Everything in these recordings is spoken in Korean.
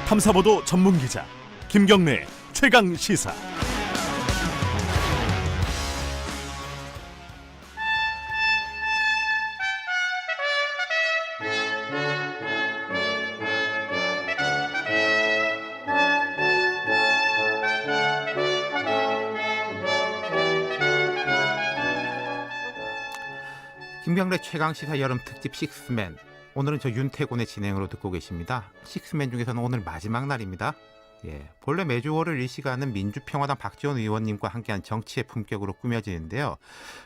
탐사보도 전문 기자 김경래 최강 시사. 김경래 최강시사 여름 특집 식스맨. 오늘은 저 윤태곤의 진행으로 듣고 계십니다. 식스맨 중에서는 오늘 마지막 날입니다. 본래 매주 월요일 이 시간은 민주평화당 박지원 의원님과 함께한 정치의 품격으로 꾸며지는데요.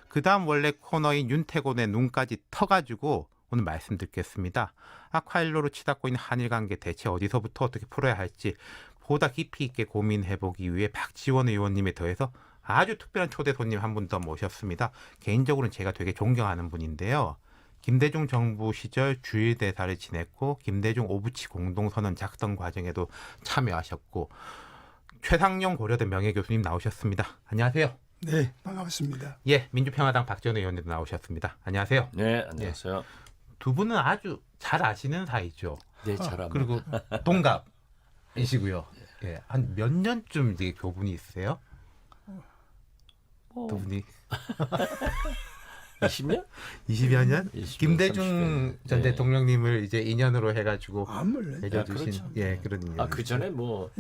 그 다음 원래 코너인 윤태곤의 눈까지 터가지고 오늘 말씀 듣겠습니다. 아쿠아일로로 치닫고 있는 한일관계 대체 어디서부터 어떻게 풀어야 할지 보다 깊이 있게 고민해보기 위해 박지원 의원님에 더해서 아주 특별한 초대 손님 한 분 더 모셨습니다. 개인적으로는 제가 되게 존경하는 분인데요. 김대중 정부 시절 주일대사를 지냈고 김대중 오부치 공동선언 작성 과정에도 참여하셨고 최상용 고려대 명예교수님 나오셨습니다. 안녕하세요. 네, 반갑습니다. 민주평화당 박지원 의원님도 나오셨습니다. 안녕하세요. 네, 안녕하세요. 두 분은 아주 잘 아시는 사이죠. 네, 잘합니다. 그리고 동갑이시고요. 한 몇 년쯤 이제 교분이 있으세요? 두 분이 20년? 20여 년? 20년, 김대중 30년. 전 네. 대통령님을 이제 인연으로 해가지고 몰라요. 맺어주신 그렇죠. 그런 인연. 그 전에 뭐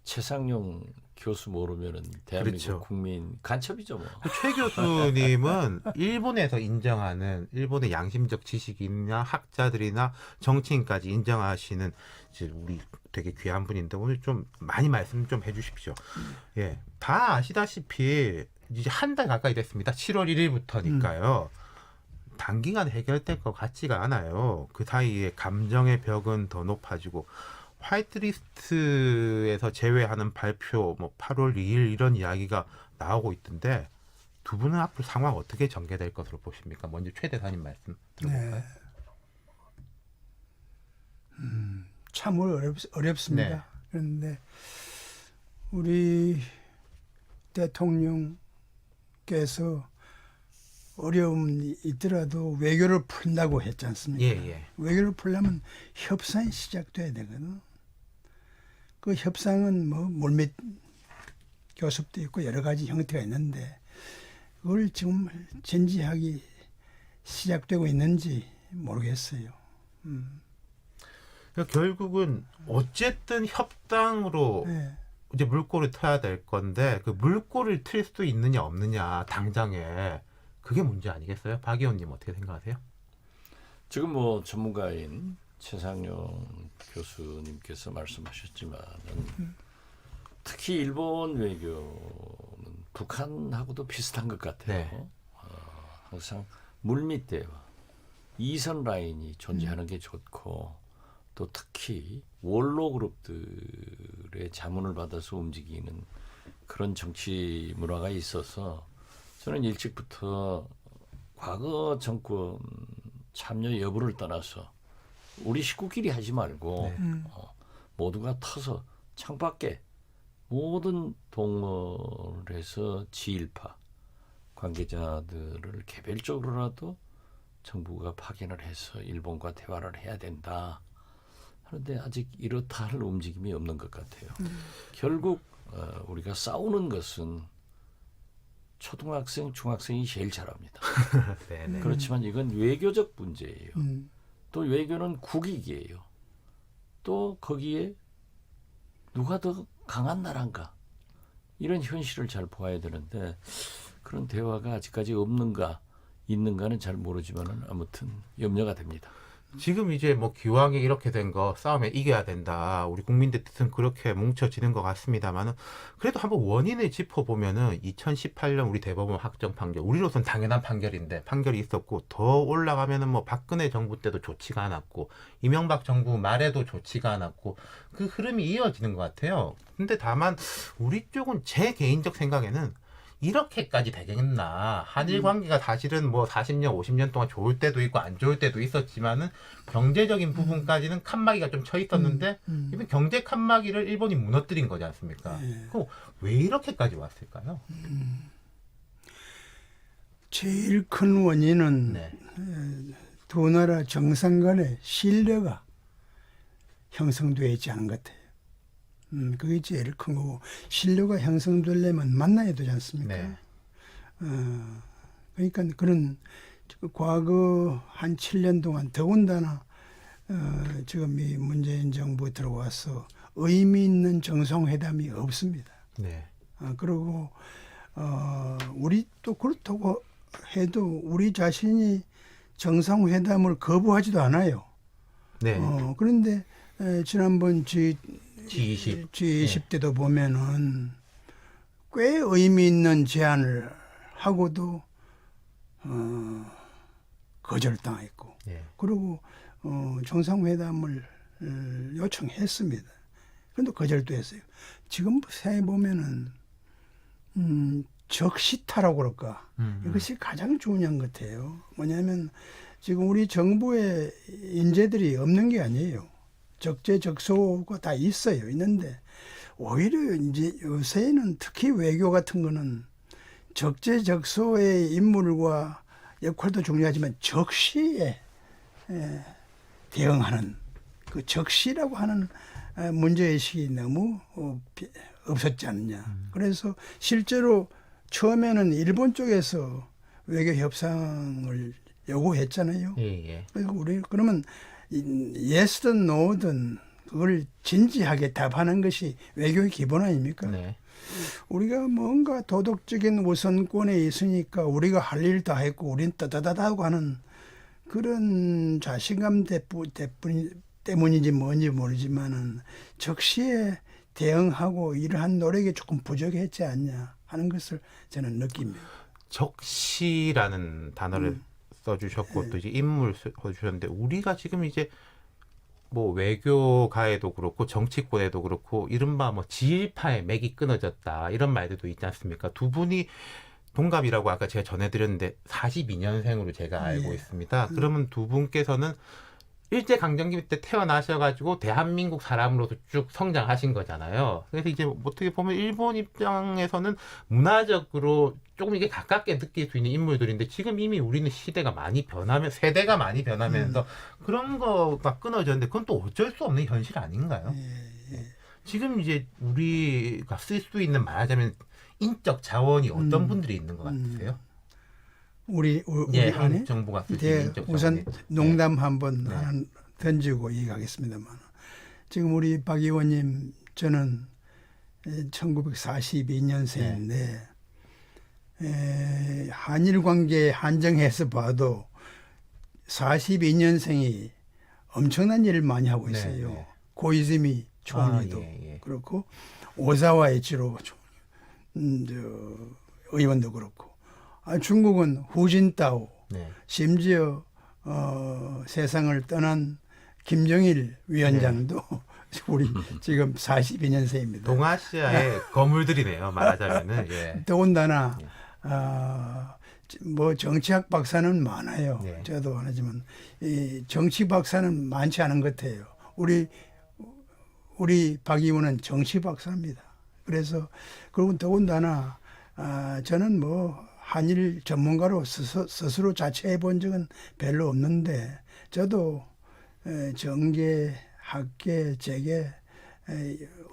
최상용 교수 모르면은 대한민국 그렇죠. 국민 간첩이죠 뭐. 최 교수님은 일본에서 인정하는 일본의 양심적 지식인이나 학자들이나 정치인까지 인정하시는 이제 우리 되게 귀한 분인데 오늘 좀 많이 말씀 좀 해주십시오. 다 아시다시피 이제 한 달 가까이 됐습니다. 7월 1일부터니까요. 단기간 해결될 것 같지가 않아요. 그 사이에 감정의 벽은 더 높아지고 화이트리스트에서 제외하는 발표, 8월 2일 이런 이야기가 나오고 있던데 두 분은 앞으로 상황 어떻게 전개될 것으로 보십니까? 먼저 최 대사님 말씀 들어볼까요? 참으로 어렵습니다. 네. 그런데 우리 대통령께서 어려움이 있더라도 외교를 푼다고 했지 않습니까? 외교를 풀려면 협상이 시작돼야 되거든. 그 협상은 뭐 물밑 교섭도 있고 여러 가지 형태가 있는데 그걸 지금 진지하게 시작되고 있는지 모르겠어요. 그러니까 결국은 어쨌든 협상으로 이제 물꼬를 트야 될 건데 그 물꼬를 틀 수 있느냐 없느냐 당장에 그게 문제 아니겠어요? 박 의원님 어떻게 생각하세요? 지금 뭐 전문가인 최상용 교수님께서 말씀하셨지만은 특히 일본 외교는 북한하고도 비슷한 것 같아요. 항상 물밑 대화, 이선 라인이 존재하는 게 좋고 또 특히 원로 그룹들의 자문을 받아서 움직이는 그런 정치 문화가 있어서 저는 일찍부터 과거 정권 참여 여부를 떠나서 우리 식구끼리 하지 말고 모두가 터서 창밖에 모든 동원을 해서 지일파 관계자들을 개별적으로라도 정부가 파견을 해서 일본과 대화를 해야 된다. 그런데 아직 이렇다 할 움직임이 없는 것 같아요. 결국 우리가 싸우는 것은 초등학생, 중학생이 제일 잘합니다. 그렇지만 이건 외교적 문제예요. 또 외교는 국익이에요. 또 거기에 누가 더 강한 나라인가 이런 현실을 잘 보아야 되는데 그런 대화가 아직까지 없는가 있는가는 잘 모르지만 아무튼 염려가 됩니다. 지금 이제 뭐 기왕에 이렇게 된 거 싸움에 이겨야 된다. 우리 국민들 뜻은 그렇게 뭉쳐지는 것 같습니다만은 그래도 한번 원인을 짚어보면은 2018년 우리 대법원 확정 판결, 우리로선 당연한 판결인데 판결이 있었고 더 올라가면은 뭐 박근혜 정부 때도 좋지가 않았고 이명박 정부 말에도 좋지가 않았고 그 흐름이 이어지는 것 같아요. 근데 다만 우리 쪽은 제 개인적 생각에는 이렇게까지 되겠나. 한일 관계가 사실은 뭐 40년, 50년 동안 좋을 때도 있고 안 좋을 때도 있었지만은 경제적인 부분까지는 칸막이가 좀 쳐 있었는데 이번 경제 칸막이를 일본이 무너뜨린 거지 않습니까? 그럼 왜 이렇게까지 왔을까요? 제일 큰 원인은 두 나라 정상 간의 신뢰가 형성되어 있지 않은 것 같아요. 그게 제일 큰 거고 신뢰가 형성되려면 만나야 되지 않습니까? 네. 그러니까 그런 과거 한 7년 동안 더군다나 지금 이 문재인 정부 들어와서 의미 있는 정상회담이 없습니다. 네. 그리고 우리 또 그렇다고 해도 우리 자신이 정상회담을 거부하지도 않아요. 네. 그런데 지난번 G20 G20 때도 보면은 꽤 의미 있는 제안을 하고도 거절당했고, 네. 그리고 정상회담을 요청했습니다. 그런데 거절도 했어요. 지금 생각해 보면은 적시타라고 그럴까? 이것이 가장 중요한 것 같아요. 뭐냐면 지금 우리 정부에 인재들이 없는 게 아니에요. 적재적소가 다 있어요. 있는데 오히려 이제 요새는 특히 외교 같은 거는 적재적소의 인물과 역할도 중요하지만 적시에 대응하는 그 적시라고 하는 문제의식이 너무 없었지 않느냐. 그래서 실제로 처음에는 일본 쪽에서 외교 협상을 요구했잖아요. 예. 그리고 우리 그러면 예스든 노든 그걸 진지하게 답하는 것이 외교의 기본 아닙니까? 네. 우리가 뭔가 도덕적인 우선권에 있으니까 우리가 할 일 다 했고 우린 따다다다고 하는 그런 자신감 때문인지 뭔지 모르지만은 적시에 대응하고 이러한 노력이 조금 부족했지 않냐 하는 것을 저는 느낍니다. 적시라는 단어를 써주셨고 또 이제 인물 써주셨는데 우리가 지금 이제 뭐 외교가에도 그렇고 정치권에도 그렇고 이른바 뭐 지일파의 맥이 끊어졌다 이런 말들도 있지 않습니까? 두 분이 동갑이라고 아까 제가 전해드렸는데 42년생으로 제가 알고 있습니다. 그러면 두 분께서는 일제강점기 때 태어나셔가지고 대한민국 사람으로서 쭉 성장하신 거잖아요. 그래서 이제 어떻게 보면 일본 입장에서는 문화적으로 조금 이게 가깝게 느낄 수 있는 인물들인데 지금 이미 우리는 시대가 많이 세대가 많이 변하면서 그런 거가 끊어졌는데 그건 또 어쩔 수 없는 현실 아닌가요? 지금 이제 우리가 쓸 수 있는 말하자면 인적 자원이 어떤 분들이 있는 것 같으세요? 우리 예, 안에 한국 정부가 쓸 수 있는 인적 우선 자원이. 농담 한번 하나 던지고 얘기하겠습니다만 지금 우리 박 의원님 저는 1942년생인데 한일 관계 한정해서 봐도 42년생이 엄청난 일을 많이 하고 있어요. 네. 고이즈미 총리도 그렇고 오사와 이치로 의원도 그렇고 중국은 후진타오 심지어 세상을 떠난 김정일 위원장도 우리 지금 42년생입니다. 동아시아의 거물들이네요. 말하자면은. 더군다나 뭐 정치학 박사는 많아요. 저도 하지만 이 정치 박사는 많지 않은 것 같아요. 우리 박 의원은 정치 박사입니다. 그래서 그리고 더군다나 저는 뭐 한일 전문가로 스스로 자처해 본 적은 별로 없는데 저도 정계, 학계, 재계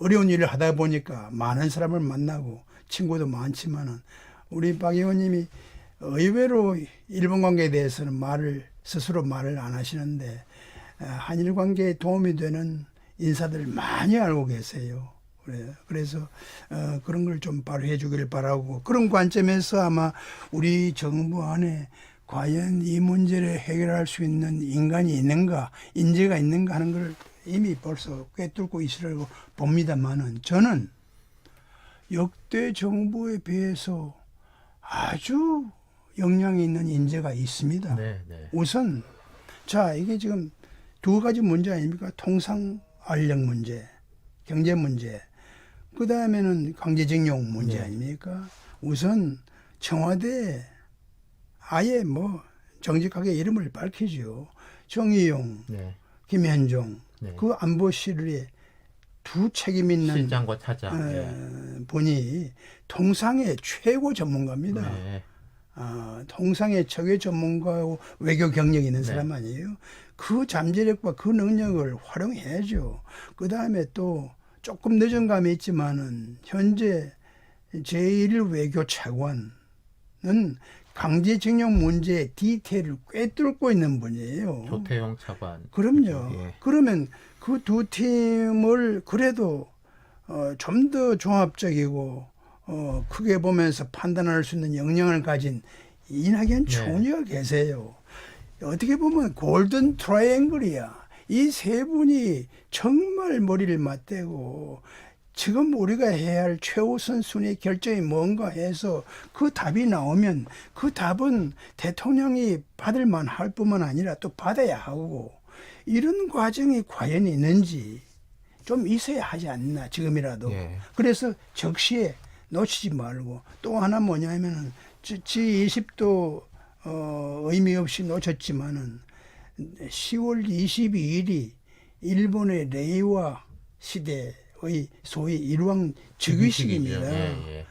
어려운 일을 하다 보니까 많은 사람을 만나고 친구도 많지만은 우리 박 의원님이 의외로 일본 관계에 대해서는 스스로 말을 안 하시는데 한일 관계에 도움이 되는 인사들을 많이 알고 계세요. 그래서 그런 걸 좀 발휘해 주기를 바라고 그런 관점에서 아마 우리 정부 안에 과연 이 문제를 해결할 수 있는 인간이 있는가 인재가 있는가 하는 걸 이미 벌써 꿰뚫고 있으려고 봅니다만은 저는 역대 정부에 비해서 아주 역량이 있는 인재가 있습니다. 우선 이게 지금 두 가지 문제 아닙니까? 통상활력 문제, 경제 문제, 그 다음에는 강제징용 문제 아닙니까? 우선 청와대에 아예 뭐 정직하게 이름을 밝히죠. 정의용, 김현종, 그 안보실의 두 책임 있는 실장과 차장 분이 통상의 최고 전문가입니다. 통상의 최고 전문가고 외교 경력이 있는 사람 아니에요. 그 잠재력과 그 능력을 활용해야죠. 그 다음에 또 조금 늦은 감이 있지만은 현재 제1 외교 차관은 강제징용 문제의 디테일을 꿰뚫고 있는 분이에요. 조태용 차관. 그럼요. 예. 그러면 그 두 팀을 그래도 좀 더 종합적이고 크게 보면서 판단할 수 있는 역량을 가진 이낙연 총리가 계세요. 어떻게 보면 골든 트라이앵글이야. 이 세 분이 정말 머리를 맞대고 지금 우리가 해야 할 최우선 순위 결정이 뭔가 해서 그 답이 나오면 그 답은 대통령이 받을 만할 뿐만 아니라 또 받아야 하고 이런 과정이 과연 있는지 좀 있어야 하지 않나 지금이라도. 예. 그래서 적시에 놓치지 말고 또 하나 뭐냐면은 G20도 의미 없이 놓쳤지만은 10월 22일이 일본의 레이와 시대의 소위 일왕 즉위식입니다. 예.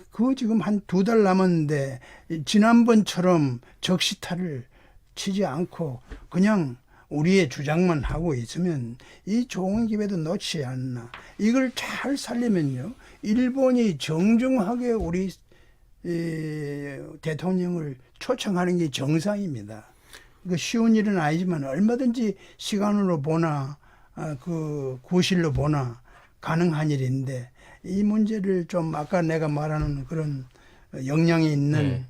그거 지금 한 2달 남았는데 지난번처럼 적시타를 치지 않고 그냥 우리의 주장만 하고 있으면 이 좋은 기회도 놓치지 않나. 이걸 잘 살리면요. 일본이 정중하게 우리 대통령을 초청하는 게 정상입니다. 그 쉬운 일은 아니지만 얼마든지 시간으로 보나 그 구실로 보나 가능한 일인데 이 문제를 좀 아까 내가 말하는 그런 역량이 있는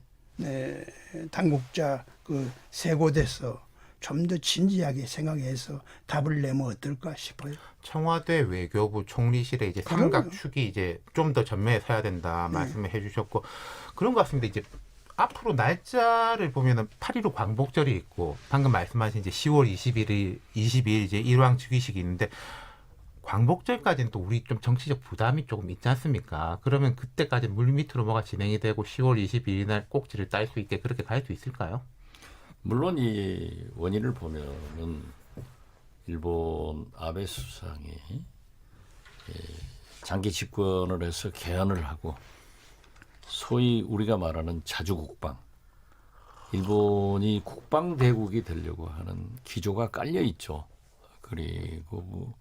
당국자 그 세 곳에서 좀 더 진지하게 생각해서 답을 내면 어떨까 싶어요. 청와대 외교부 총리실에 이제 삼각축이 이제 좀 더 전면에 서야 된다 말씀을 해주셨고 그런 것 같습니다. 이제 앞으로 날짜를 보면은 8.15 광복절이 있고 방금 말씀하신 이제 10월 22일 이제 일왕 즉위식이 있는데 광복절까지는 또 우리 좀 정치적 부담이 조금 있지 않습니까? 그러면 그때까지 물밑으로 뭐가 진행이 되고 10월 22일 날 꼭지를 딸 수 있게 그렇게 갈 수 있을까요? 물론 이 원인을 보면은 일본 아베 수상이 장기 집권을 해서 개헌을 하고 소위 우리가 말하는 자주국방, 일본이 국방 대국이 되려고 하는 기조가 깔려 있죠. 그리고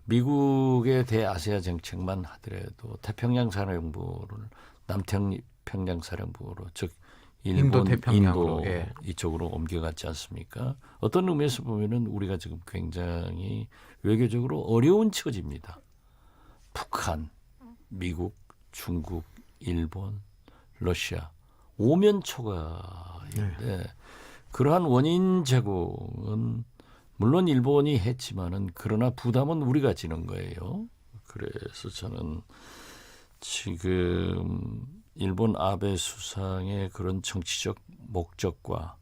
미국의 대아시아 정책만 하더라도 태평양 사령부를 남태평양 사령부로 즉 일본, 인도 이쪽으로 옮겨갔지 않습니까? 어떤 의미에서 보면은 우리가 지금 굉장히 외교적으로 어려운 처지입니다. 북한, 미국, 중국, 일본, 러시아 오면초가인데 그러한 원인 제공은 물론 일본이 했지만은 그러나 부담은 우리가 지는 거예요. 그래서 저는 지금 일본 아베 수상의 그런 정치적 목적과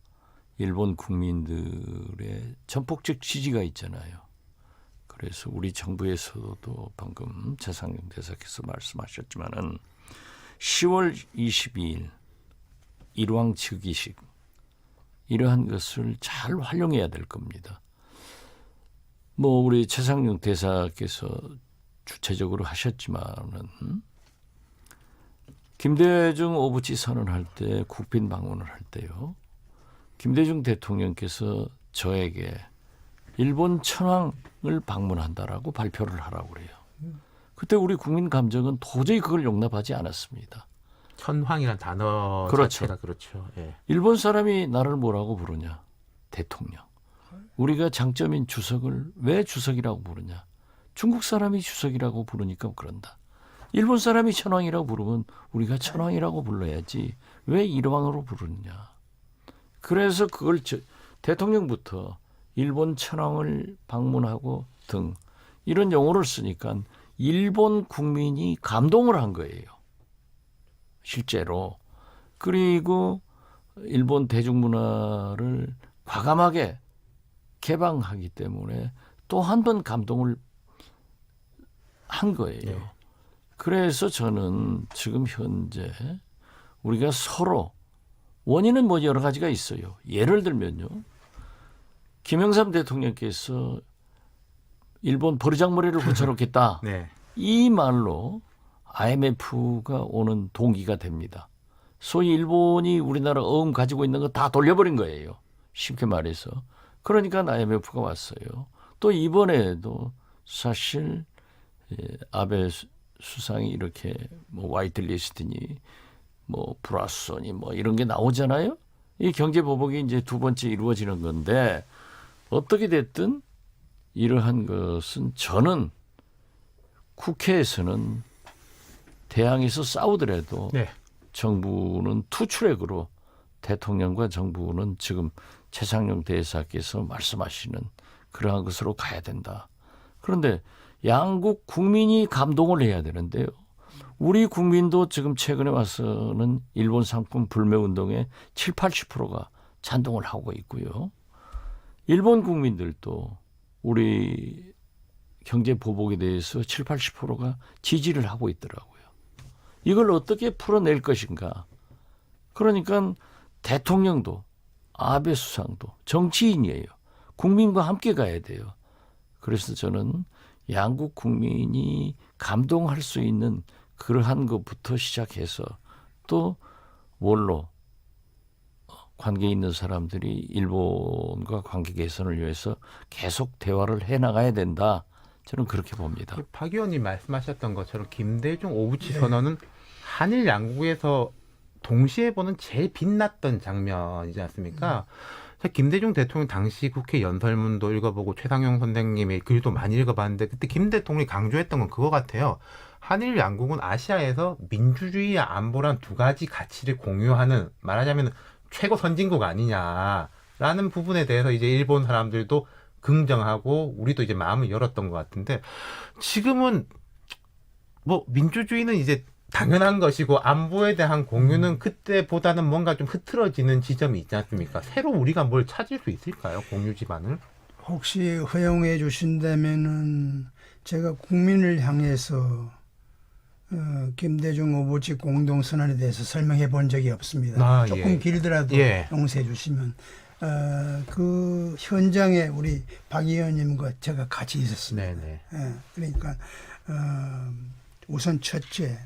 일본 국민들의 전폭적 지지가 있잖아요. 그래서 우리 정부에서도 방금 최상용 대사께서 말씀하셨지만은 10월 22일 일왕 즉위식 이러한 것을 잘 활용해야 될 겁니다. 뭐 우리 최상용 대사께서 주체적으로 하셨지만은 김대중 오부치 선언할 때 국빈 방문을 할 때요. 김대중 대통령께서 저에게 일본 천황을 방문한다라고 발표를 하라고 그래요. 그때 우리 국민 감정은 도저히 그걸 용납하지 않았습니다. 천황이란 단어 그렇죠. 자체가 그렇죠. 예. 일본 사람이 나를 뭐라고 부르냐? 대통령. 우리가 장점인 주석을 왜 주석이라고 부르냐? 중국 사람이 주석이라고 부르니까 그런다. 일본 사람이 천황이라고 부르면 우리가 천황이라고 불러야지 왜 일왕으로 부르느냐. 그래서 그걸 대통령부터 일본 천황을 방문하고 등 이런 용어를 쓰니까 일본 국민이 감동을 한 거예요. 실제로. 그리고 일본 대중문화를 과감하게 개방하기 때문에 또 한 번 감동을 한 거예요. 네. 그래서 저는 지금 현재 우리가 서로 원인은 뭐 여러 가지가 있어요. 예를 들면요. 김영삼 대통령께서 일본 버르장머리를 붙여놓겠다. 네. 이 말로 IMF가 오는 동기가 됩니다. 소위 일본이 우리나라 어음 가지고 있는 거 다 돌려버린 거예요. 쉽게 말해서. 그러니까 IMF가 왔어요. 또 이번에도 사실 아베 수상이 이렇게 뭐 화이트리스트니 뭐 브라스니 뭐 이런 게 나오잖아요. 이 경제 보복이 이제 두 번째 이루어지는 건데 어떻게 됐든 이러한 것은 저는 국회에서는 대항에서 싸우더라도 네. 정부는 투트랙으로 대통령과 정부는 지금 최상용 대사께서 말씀하시는 그러한 것으로 가야 된다. 그런데 양국 국민이 감동을 해야 되는데요. 우리 국민도 지금 최근에 와서는 일본 상품 불매 운동에 7, 80%가 찬동을 하고 있고요. 일본 국민들도 우리 경제 보복에 대해서 7, 80%가 지지를 하고 있더라고요. 이걸 어떻게 풀어낼 것인가. 그러니까 대통령도 아베 수상도 정치인이에요. 국민과 함께 가야 돼요. 그래서 저는 양국 국민이 감동할 수 있는 그러한 것부터 시작해서 또 원로 관계 있는 사람들이 일본과 관계 개선을 위해서 계속 대화를 해나가야 된다. 저는 그렇게 봅니다. 박 의원님 말씀하셨던 것처럼 김대중 오부치 선언은 한일 양국에서 동시에 보는 제일 빛났던 장면이지 않습니까? 김대중 대통령 당시 국회 연설문도 읽어보고 최상용 선생님의 글도 많이 읽어봤는데 그때 김 대통령이 강조했던 건 그거 같아요. 한일 양국은 아시아에서 민주주의와 안보란 두 가지 가치를 공유하는 말하자면 최고 선진국 아니냐라는 부분에 대해서 이제 일본 사람들도 긍정하고 우리도 이제 마음을 열었던 것 같은데 지금은 뭐 민주주의는 이제 당연한 것이고 안보에 대한 공유는 그때보다는 뭔가 좀 흐트러지는 지점이 있지 않습니까? 새로 우리가 뭘 찾을 수 있을까요? 공유 기반을? 혹시 허용해 주신다면은 제가 국민을 향해서 김대중 오부치 공동선언에 대해서 설명해 본 적이 없습니다. 조금 길더라도 용서해 주시면 그 현장에 우리 박 의원님과 제가 같이 있었습니다. 그러니까 우선 첫째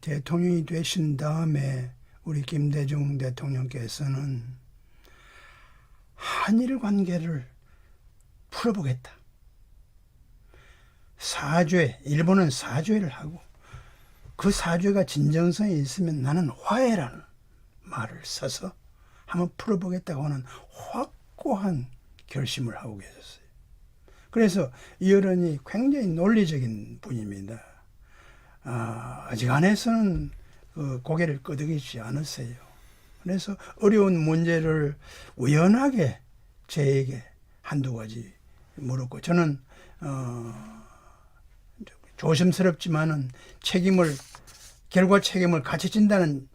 대통령이 되신 다음에 우리 김대중 대통령께서는 한일 관계를 풀어보겠다. 사죄, 일본은 사죄를 하고 그 사죄가 진정성이 있으면 나는 화해라는 말을 써서 한번 풀어보겠다고 하는 확고한 결심을 하고 계셨어요. 그래서 이어른이 굉장히 논리적인 분입니다. 아직 안에서는 고개를 끄덕이지 않았어요. 그래서 어려운 문제를 우연하게 저에게 한두 가지 물었고 저는 조심스럽지만은 결과 책임을 같이 진다는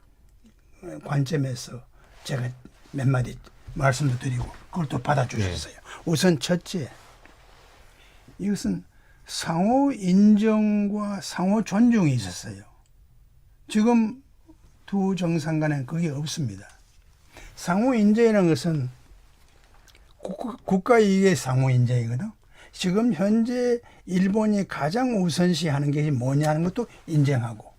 관점에서 제가 몇 마디 말씀도 드리고 그걸 또 받아주셨어요. 우선 첫째, 이것은 상호 인정과 상호 존중이 있었어요. 지금 두 정상 간에는 그게 없습니다. 상호 인정이라는 것은 국가 이익의 상호 인정이거든. 지금 현재 일본이 가장 우선시하는 게 뭐냐 하는 것도 인정하고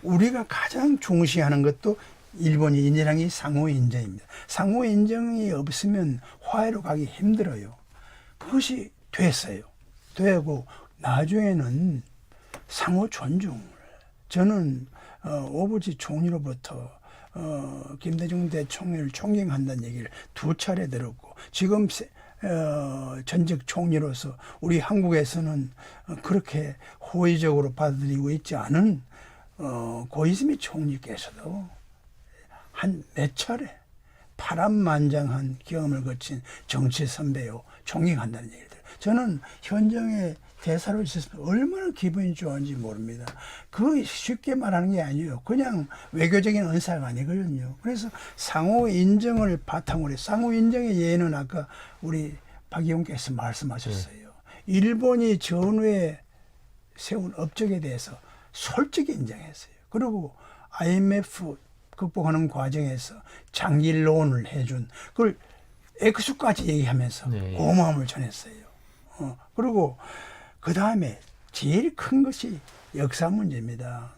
우리가 가장 중시하는 것도 일본이 인정한 게 상호 인정입니다. 상호 인정이 없으면 화해로 가기 힘들어요. 그것이 됐어요. 되고 나중에는 상호 존중을 저는 오부치 총리로부터 김대중 대통령을 존경한다는 얘기를 2차례 들었고 지금 전직 총리로서 우리 한국에서는 그렇게 호의적으로 받아들이고 있지 않은 고이즈미 총리께서도 한 몇 차례 파란만장한 경험을 거친 정치 선배요 존경한다는 얘기를 들어요. 저는 현장에 대사로 있었으면 얼마나 기분이 좋은지 모릅니다. 그 쉽게 말하는 게 아니에요. 그냥 외교적인 은사가 아니거든요. 그래서 상호 인정을 바탕으로 상호 인정의 예는 아까 우리 박 의원께서 말씀하셨어요. 일본이 전후에 세운 업적에 대해서 솔직히 인정했어요. 그리고 IMF 극복하는 과정에서 장기론을 해준 그걸 액수까지 얘기하면서 고마움을 전했어요. 그리고 그 다음에 제일 큰 것이 역사 문제입니다.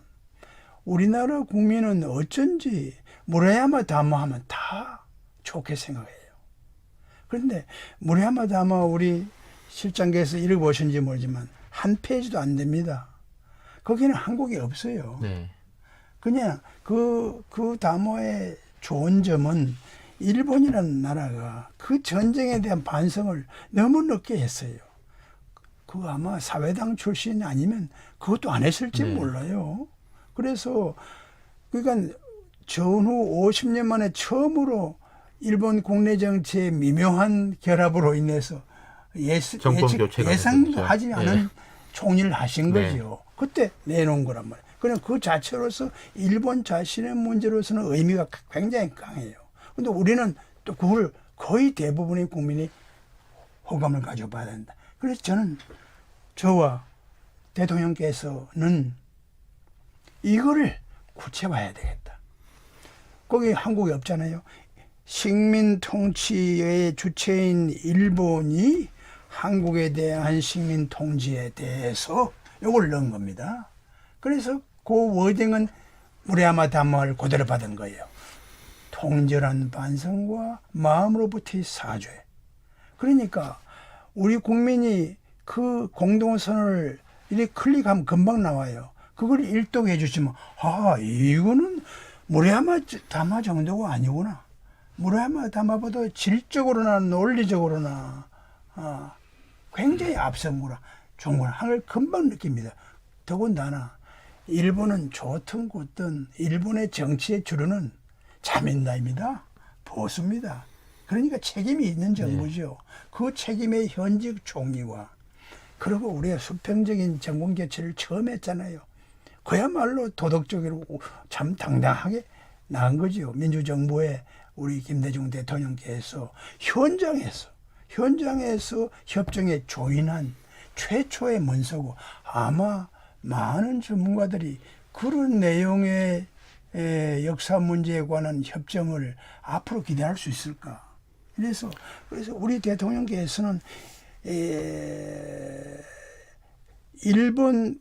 우리나라 국민은 어쩐지 무라야마 다마 하면 다 좋게 생각해요. 그런데 무라야마 다마 우리 실장께서 읽어보신지 모르지만 한 페이지도 안 됩니다. 거기는 한국이 없어요. 네. 그냥 그 담화의 좋은 점은 일본이라는 나라가 그 전쟁에 대한 반성을 너무 늦게 했어요. 그거 아마 사회당 출신이 아니면 그것도 안 했을지 네. 몰라요. 그래서 그러니까 전후 50년 만에 처음으로 일본 국내 정치의 미묘한 결합으로 인해서 정권 교체가 예상도 됐죠. 하지 않은 네. 총리를 하신 네. 거죠. 그때 내놓은 거란 말이에요. 그냥 그 자체로서 일본 자신의 문제로서는 의미가 굉장히 강해요. 근데 우리는 또 그걸 거의 대부분의 국민이 호감을 가져봐야 된다. 그래서 저는 저와 대통령께서는 이거를 구체화해야 되겠다. 거기 한국이 없잖아요. 식민 통치의 주체인 일본이 한국에 대한 식민 통치에 대해서 이걸 넣은 겁니다. 그래서 그 워딩은 무레야마 담화를 그대로 받은 거예요. 통절한 반성과 마음으로부터의 사죄. 그러니까 우리 국민이 그 공동선을 이렇게 클릭하면 금방 나와요. 그걸 일독해 주시면 아 이거는 무레야마 담화 정도가 아니구나. 무레야마 담화보다 질적으로나 논리적으로나 굉장히 앞선구나. 좋은구나. 하는 걸 금방 느낍니다. 더군다나 일본은 좋든 굳든 일본의 정치의 주류는 자민당입니다. 보수입니다. 그러니까 책임이 있는 정부죠. 그 책임의 현직 총리와 그리고 우리가 수평적인 정권 교체를 처음 했잖아요. 그야말로 도덕적으로 참 당당하게 나간 거죠. 민주정부의 우리 김대중 대통령께서 현장에서 협정에 조인한 최초의 문서고 아마 많은 전문가들이 그런 내용의 역사 문제에 관한 협정을 앞으로 기대할 수 있을까? 그래서 우리 대통령께서는 일본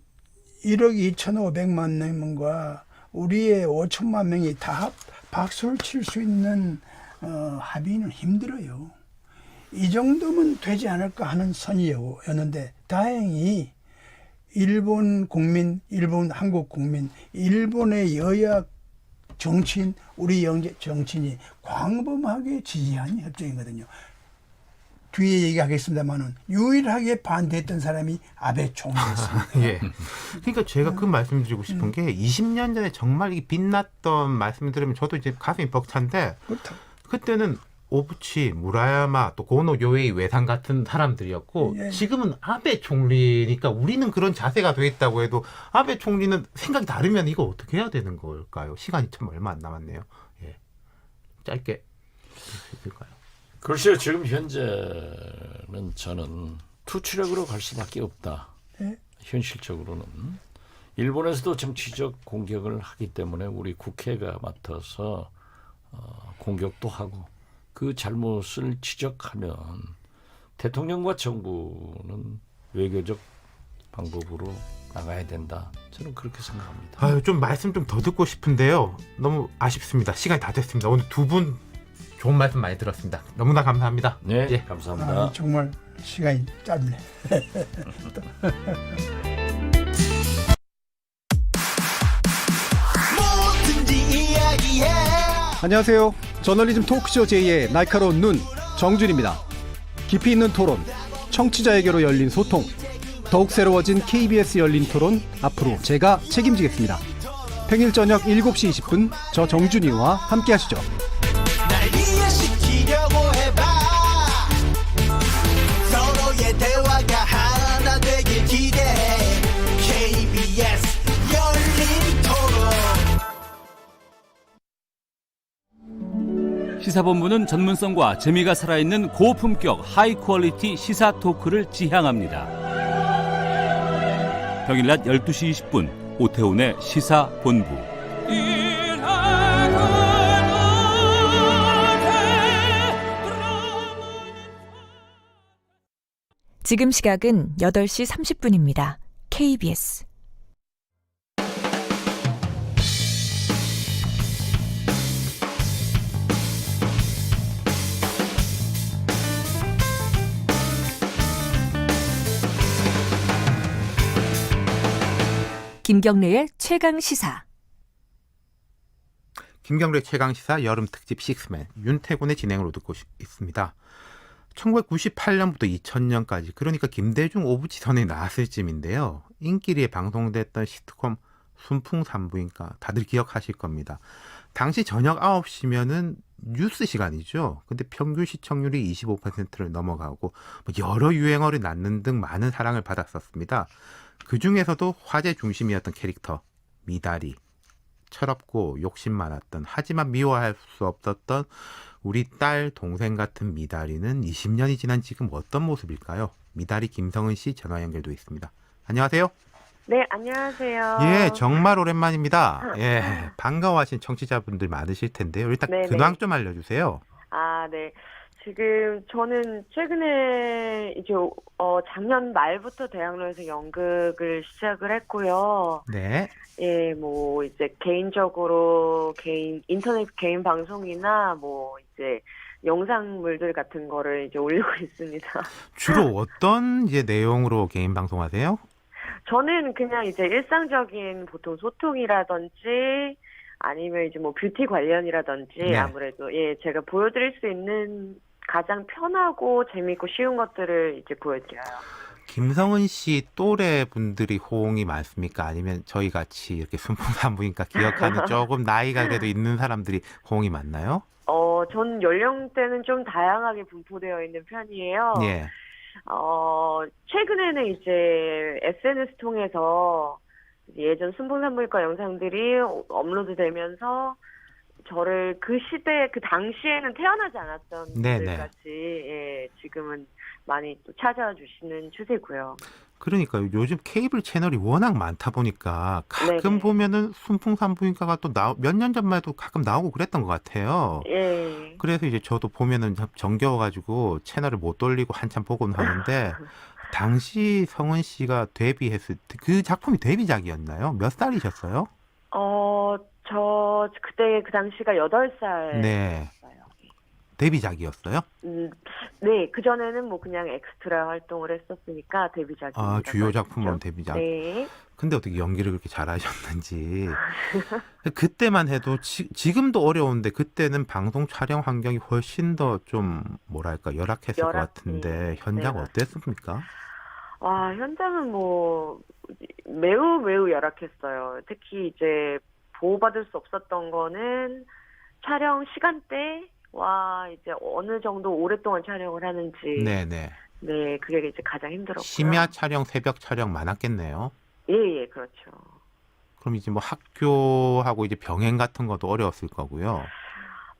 1억 2,500만 명과 우리의 5천만 명이 다 박수를 칠 수 있는 합의는 힘들어요. 이 정도면 되지 않을까 하는 선이었는데 다행히 일본 국민, 한국 국민, 일본의 여야 정치인, 우리 정치인이 광범하게 지지한 협정이거든요. 뒤에 얘기하겠습니다만은 유일하게 반대했던 사람이 아베 총리였습니다. 예. 그러니까 제가 그 말씀드리고 싶은 게 20년 전에 정말 이 빛났던 말씀을 들으면 저도 이제 가슴이 벅찬데 그렇다. 그때는 오부치, 무라야마, 또 고노 요에이 외상 같은 사람들이었고 예. 지금은 아베 총리니까 우리는 그런 자세가 돼 있다고 해도 아베 총리는 생각이 다르면 이거 어떻게 해야 되는 걸까요? 시간이 참 얼마 안 남았네요. 예. 짧게 해줄까요? 글쎄요. 지금 현재는 저는 투치력으로 갈 수밖에 없다. 예? 현실적으로는. 일본에서도 정치적 공격을 하기 때문에 우리 국회가 맡아서 공격도 하고 그 잘못을 지적하면 대통령과 정부는 외교적 방법으로 나가야 된다. 저는 그렇게 생각합니다. 아유, 좀 말씀 좀 더 듣고 싶은데요. 너무 아쉽습니다. 시간이 다 됐습니다. 오늘 두 분 좋은 말씀 많이 들었습니다. 너무나 감사합니다. 네, 예. 감사합니다. 정말 시간이 짧네. 안녕하세요. 저널리즘 토크쇼 제2의 날카로운 눈 정준입니다. 깊이 있는 토론, 청취자에게로 열린 소통, 더욱 새로워진 KBS 열린 토론 앞으로 제가 책임지겠습니다. 평일 저녁 7시 20분 저 정준이와 함께 하시죠. 날 이해시키려고 해봐 서로의 대화가 하나 되길 기대해 KBS 열린 토론 시사본부는 전문성과 재미가 살아있는 고품격 하이 퀄리티 시사 토크를 지향합니다. 평일 낮 12시 20분 오태훈의 시사본부. 지금 시각은 8시 30분입니다. KBS 김경래의 최강 시사. 김경래 최강시사 여름 특집 식스맨 윤태곤의 진행으로 듣고 있습니다. 1998년부터 2000년까지 그러니까 김대중 오부치선에 나왔을 쯤인데요. 인기리에 방송됐던 시트콤 순풍산부인과 다들 기억하실 겁니다. 당시 저녁 9시면은 뉴스 시간이죠. 근데 평균 시청률이 25%를 넘어가고 여러 유행어를 낳는 등 많은 사랑을 받았었습니다. 그 중에서도 화제 중심이었던 캐릭터 미다리, 철없고 욕심 많았던 하지만 미워할 수 없었던 우리 딸 동생 같은 미다리는 20년이 지난 지금 어떤 모습일까요? 미다리 김성은 씨 전화 연결돼 있습니다. 안녕하세요. 네, 안녕하세요. 예, 정말 오랜만입니다. 예, 반가워하신 청취자분들 많으실 텐데요. 일단 네네. 근황 좀 알려주세요. 아, 네. 지금 저는 최근에 이제 작년 말부터 대학로에서 연극을 시작을 했고요. 네. 예, 뭐 이제 개인적으로 인터넷 개인 방송이나 뭐 이제 영상물들 같은 거를 이제 올리고 있습니다. 주로 어떤 이제 내용으로 개인 방송하세요? 저는 그냥 이제 일상적인 보통 소통이라든지 아니면 이제 뭐 뷰티 관련이라든지 네. 아무래도 예, 제가 보여드릴 수 있는 가장 편하고 재미있고 쉬운 것들을 이제 보여드려요. 김성은 씨 또래 분들이 호응이 많습니까? 아니면 저희 같이 이렇게 순풍산부인과 기억하는 조금 나이가 그래도 있는 사람들이 호응이 많나요? 전 연령대는 좀 다양하게 분포되어 있는 편이에요. 예. 최근에는 이제 SNS 통해서 예전 순풍산부인과 영상들이 업로드되면서 저를 그 시대, 그 당시에는 태어나지 않았던 네네. 분들까지 예, 지금은 많이 또 찾아와 주시는 추세고요. 그러니까요. 요즘 케이블 채널이 워낙 많다 보니까 가끔 네네. 보면은 순풍산부인과가 또 몇 년 전만 해도 가끔 나오고 그랬던 것 같아요. 예. 그래서 이제 저도 보면은 참 정겨워가지고 채널을 못 돌리고 한참 보곤 하는데 당시 성은 씨가 데뷔했을 때 그 작품이 데뷔작이었나요? 몇 살이셨어요? 저 그때 그 당시가 8살. 네. 데뷔작이었어요? 네, 그전에는 뭐 그냥 엑스트라 활동을 했었으니까 데뷔작입니다. 아, 주요 작품은 데뷔작. 네. 근데 어떻게 연기를 그렇게 잘하셨는지. 그때만 해도 지금도 어려운데 그때는 방송 촬영 환경이 훨씬 더 좀 뭐랄까 열악했을 것 같은데 현장 네, 어땠습니까? 와, 현장은 뭐 매우 열악했어요. 특히 이제 보호받을 수 없었던 거는 촬영 시간대와 이제 어느 정도 오랫동안 촬영을 하는지. 네네. 네, 그게 이제 가장 힘들었고요. 심야 촬영, 새벽 촬영 많았겠네요. 예, 그렇죠. 그럼 이제 뭐 학교하고 이제 병행 같은 것도 어려웠을 거고요.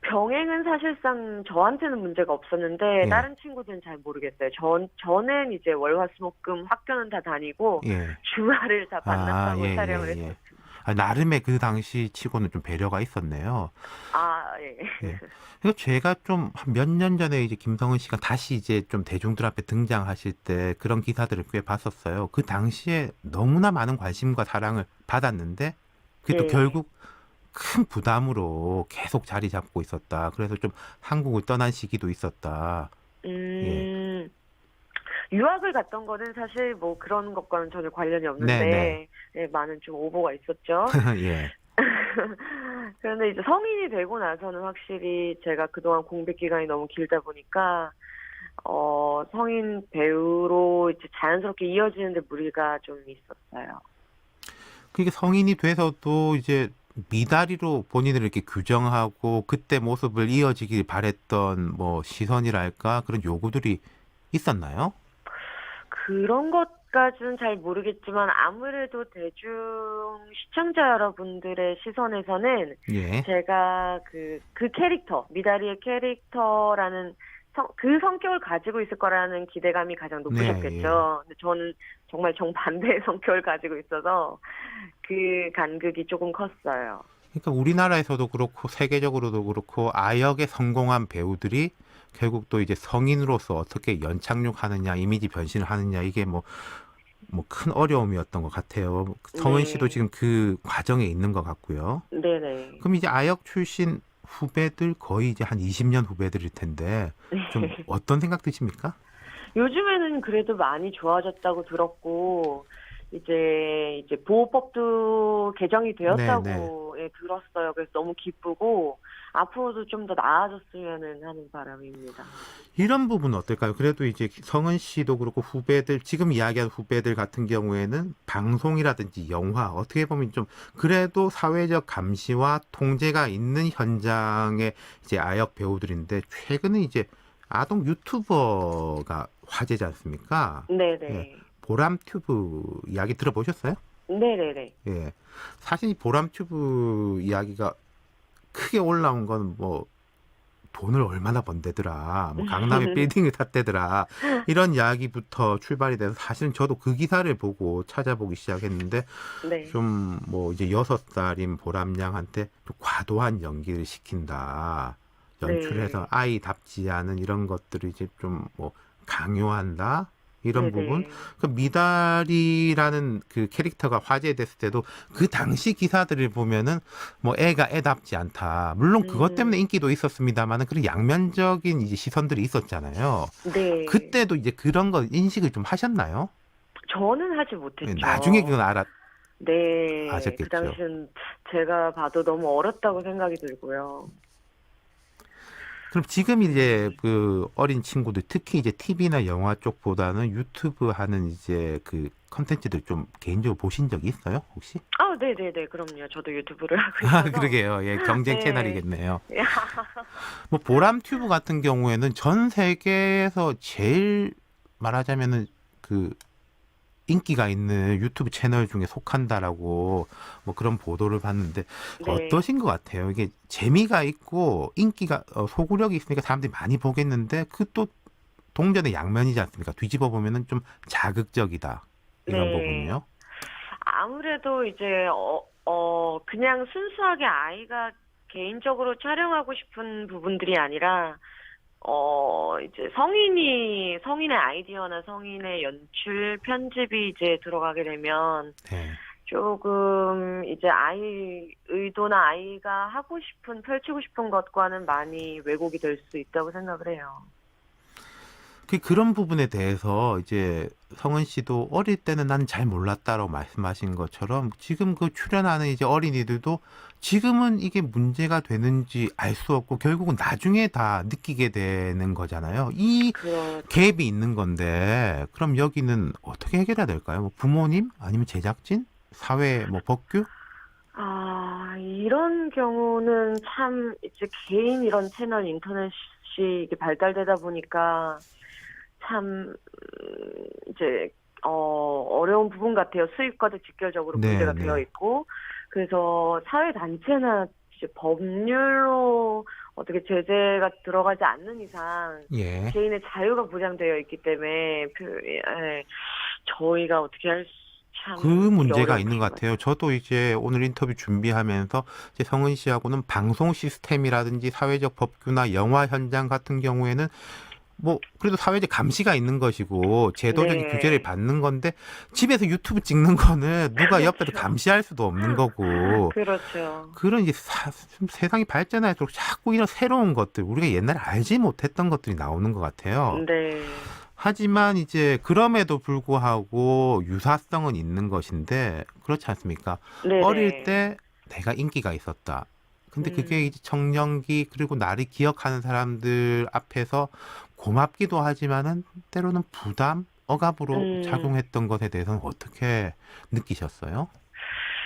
병행은 사실상 저한테는 문제가 없었는데 예. 다른 친구들은 잘 모르겠어요. 저는 이제 월화수목금 학교는 다 다니고 예. 주말을 다 반납하고 예, 촬영을 예, 예. 했었습니다. 아, 나름의 그 당시 치고는 좀 배려가 있었네요. 아, 예. 예. 그래서 제가 좀 몇 년 전에 이제 김성은 씨가 다시 이제 좀 대중들 앞에 등장하실 때 그런 기사들을 꽤 봤었어요. 그 당시에 너무나 많은 관심과 사랑을 받았는데 그게 또 예. 결국 큰 부담으로 계속 자리 잡고 있었다. 그래서 좀 한국을 떠난 시기도 있었다. 유학을 갔던 거는 사실 뭐 그런 것과는 전혀 관련이 없는데 네. 예, 많은 좀 오보가 있었죠. 예. 그런데 이제 성인이 되고 나서는 확실히 제가 그동안 공백 기간이 너무 길다 보니까 성인 배우로 이제 자연스럽게 이어지는데 무리가 좀 있었어요. 그게 성인이 돼서도 이제 미다리로 본인을 이렇게 규정하고 그때 모습을 이어지길 바랬던 뭐 시선이랄까 그런 요구들이 있었나요? 그런 것까지는 잘 모르겠지만 아무래도 대중 시청자 여러분들의 시선에서는 예. 제가 그 캐릭터, 미다리의 캐릭터라는 그 성격을 가지고 있을 거라는 기대감이 가장 높으셨겠죠. 네, 예. 근데 저는 정말 정반대의 성격을 가지고 있어서 그 간극이 조금 컸어요. 그러니까 우리나라에서도 그렇고 세계적으로도 그렇고 아역에 성공한 배우들이 결국 또 이제 성인으로서 어떻게 연착륙하느냐, 이미지 변신을 하느냐 이게 뭐 큰 어려움이었던 것 같아요. 성은 네. 씨도 지금 그 과정에 있는 것 같고요. 네네. 그럼 이제 아역 출신 후배들 거의 이제 한 20년 후배들일 텐데 좀 어떤 생각 드십니까? 요즘에는 그래도 많이 좋아졌다고 들었고 이제 보호법도 개정이 되었다고 네, 예, 들었어요. 그래서 너무 기쁘고 앞으로도 좀 더 나아졌으면 하는 바람입니다. 이런 부분은 어떨까요? 그래도 이제 성은 씨도 그렇고 후배들, 지금 이야기한 후배들 같은 경우에는 방송이라든지 영화, 어떻게 보면 좀 그래도 사회적 감시와 통제가 있는 현장의 이제 아역 배우들인데, 최근에 이제 아동 유튜버가 화제지 않습니까? 네네. 예. 보람튜브 이야기 들어보셨어요? 네네네. 예. 사실 이 보람튜브 이야기가 크게 올라온 건 뭐 돈을 얼마나 번대더라, 뭐 강남에 빌딩을 탔대더라, 이런 이야기부터 출발이 돼서 사실은 저도 그 기사를 보고 찾아보기 시작했는데, 네. 좀 뭐 이제 6살인 보람양한테 좀 과도한 연기를 시킨다, 연출해서 네. 아이답지 않은 이런 것들을 이제 좀 뭐 강요한다, 이런 네네. 부분. 그 미달이라는 그 캐릭터가 화제됐을 때도 그 당시 기사들을 보면은 뭐 애가 애답지 않다. 물론 그것 때문에 인기도 있었습니다만은 그런 양면적인 이제 시선들이 있었잖아요. 네. 그때도 이제 그런 거 인식을 좀 하셨나요? 저는 하지 못했죠. 나중에 그건 네. 아셨겠죠. 그 당시엔 제가 봐도 너무 어렸다고 생각이 들고요. 그럼 지금 이제 그 어린 친구들, 특히 이제 TV나 영화 쪽보다는 유튜브 하는 이제 그 컨텐츠들 좀 개인적으로 보신 적 있어요, 혹시? 아, 네네네. 그럼요. 저도 유튜브를 하고 아, 있어서. 그러게요. 예, 경쟁 네. 채널이겠네요. 뭐 보람튜브 같은 경우에는 전 세계에서 제일 말하자면은 그 인기가 있는 유튜브 채널 중에 속한다라고 뭐 그런 보도를 봤는데, 네. 어떠신 것 같아요? 이게 재미가 있고 인기가 소구력이 있으니까 사람들이 많이 보겠는데, 그 또 동전의 양면이지 않습니까? 뒤집어 보면은 좀 자극적이다, 이런 네. 부분이요. 아무래도 이제 그냥 순수하게 아이가 개인적으로 촬영하고 싶은 부분들이 아니라 이제 성인의 아이디어나 성인의 연출, 편집이 이제 들어가게 되면 네. 조금 이제 아이 의도나 아이가 하고 싶은, 펼치고 싶은 것과는 많이 왜곡이 될 수 있다고 생각을 해요. 그런 부분에 대해서 이제 성은 씨도 어릴 때는 난 잘 몰랐다라고 말씀하신 것처럼, 지금 그 출연하는 이제 어린이들도 지금은 이게 문제가 되는지 알 수 없고 결국은 나중에 다 느끼게 되는 거잖아요. 이 갭이 있는 건데, 그럼 여기는 어떻게 해결해야 될까요? 뭐 부모님 아니면 제작진, 사회, 뭐 법규? 이런 경우는 참 이제 개인 이런 채널, 인터넷이 이게 발달되다 보니까 참 이제 어려운 부분 같아요. 수익과도 직결적으로 네, 문제가 네. 되어 있고, 그래서 사회 단체나 이제 법률로 어떻게 제재가 들어가지 않는 이상 예. 개인의 자유가 보장되어 있기 때문에 저희가 어떻게 할 참 그 문제가 어려운 있는 것 같아요. 저도 이제 오늘 인터뷰 준비하면서 이제 성은 씨하고는 방송 시스템이라든지 사회적 법규나 영화 현장 같은 경우에는 뭐 그래도 사회적 감시가 있는 것이고 제도적인 네. 규제를 받는 건데, 집에서 유튜브 찍는 거는 누가 옆에서 감시할 수도 없는 거고, 그렇죠. 그런 이제 세상이 발전할수록 자꾸 이런 새로운 것들, 우리가 옛날에 알지 못했던 것들이 나오는 것 같아요. 네. 하지만 이제 그럼에도 불구하고 유사성은 있는 것인데, 그렇지 않습니까? 네네. 어릴 때 내가 인기가 있었다. 근데 그게 이제 청년기, 그리고 나를 기억하는 사람들 앞에서 고맙기도 하지만은 때로는 부담, 억압으로 작용했던 것에 대해서는 어떻게 느끼셨어요?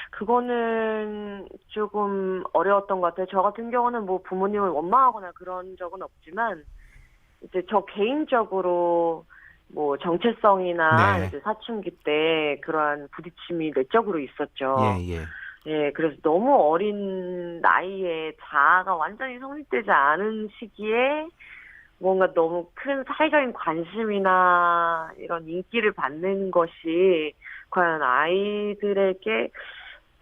그거는 조금 어려웠던 것 같아요. 저 같은 경우는 뭐 부모님을 원망하거나 그런 적은 없지만, 이제 저 개인적으로 뭐 정체성이나 네. 이제 사춘기 때 그러한 부딪힘이 내적으로 있었죠. 예. 예, 그래서 너무 어린 나이에 자아가 완전히 성립되지 않은 시기에 뭔가 너무 큰 사회적인 관심이나 이런 인기를 받는 것이 과연 아이들에게